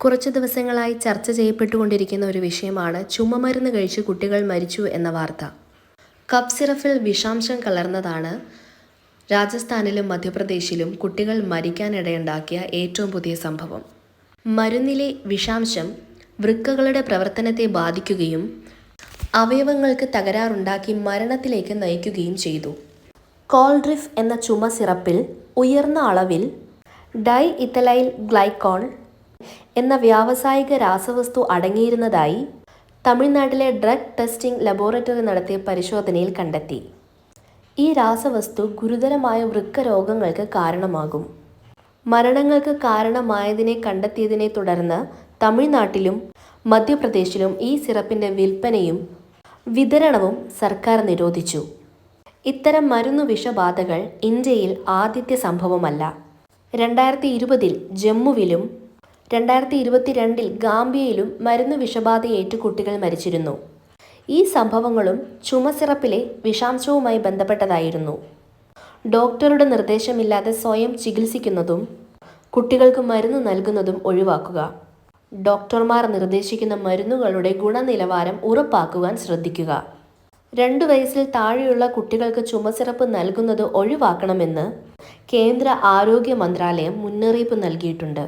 കുറച്ച് ദിവസങ്ങളായി ചർച്ച ചെയ്യപ്പെട്ടുകൊണ്ടിരിക്കുന്ന ഒരു വിഷയമാണ് ചുമമരുന്ന് കഴിച്ച് കുട്ടികൾ മരിച്ചു എന്ന വാർത്ത. കഫ് സിറപ്പിൽ വിഷാംശം കലർന്നതാണ് രാജസ്ഥാനിലും മധ്യപ്രദേശിലും കുട്ടികൾ മരിക്കാനിടയുണ്ടാക്കിയ ഏറ്റവും പുതിയ സംഭവം. മരുന്നിലെ വിഷാംശം വൃക്കകളുടെ പ്രവർത്തനത്തെ ബാധിക്കുകയും അവയവങ്ങൾക്ക് തകരാറുണ്ടാക്കി മരണത്തിലേക്ക് നയിക്കുകയും ചെയ്തു. കോൾഡ്രിഫ് എന്ന ചുമ സിറപ്പിൽ ഉയർന്ന അളവിൽ ഡൈ ഇഥൈൽ ഗ്ലൈക്കോൾ എന്ന വ്യാവസായിക രാസവസ്തു അടങ്ങിയിരുന്നതായി തമിഴ്നാട്ടിലെ ഡ്രഗ് ടെസ്റ്റിംഗ് ലബോറട്ടറി നടത്തിയ പരിശോധനയിൽ കണ്ടെത്തി. ഈ രാസവസ്തു ഗുരുതരമായ വൃക്ക രോഗങ്ങൾക്ക് കാരണമാകും. മരണങ്ങൾക്ക് കാരണമായതിനെ കണ്ടെത്തിയതിനെ തുടർന്ന് തമിഴ്നാട്ടിലും മധ്യപ്രദേശിലും ഈ സിറപ്പിൻ്റെ വിൽപ്പനയും വിതരണവും സർക്കാർ നിരോധിച്ചു. ഇത്തരം മരുന്നു വിഷബാധകൾ ഇന്ത്യയിൽ ആദ്യത്തെ സംഭവമല്ല. 2020 ജമ്മുവിലും 2022 ഗാംബിയയിലും മരുന്നു വിഷബാധയേറ്റ് കുട്ടികൾ മരിച്ചിരുന്നു. ഈ സംഭവങ്ങളും ചുമ സിറപ്പിലെ വിഷാംശവുമായി ബന്ധപ്പെട്ടതായിരുന്നു. ഡോക്ടറുടെ നിർദ്ദേശമില്ലാതെ സ്വയം ചികിത്സിക്കുന്നതും കുട്ടികൾക്ക് മരുന്ന് നൽകുന്നതും ഒഴിവാക്കുക. ഡോക്ടർമാർ നിർദ്ദേശിക്കുന്ന മരുന്നുകളുടെ ഗുണനിലവാരം ഉറപ്പാക്കുവാൻ ശ്രദ്ധിക്കുക. 2 വയസ്സിൽ താഴെയുള്ള കുട്ടികൾക്ക് ചുമ സിറപ്പ് നൽകുന്നത് ഒഴിവാക്കണമെന്ന് കേന്ദ്ര ആരോഗ്യ മന്ത്രാലയം മുന്നറിയിപ്പ് നൽകിയിട്ടുണ്ട്.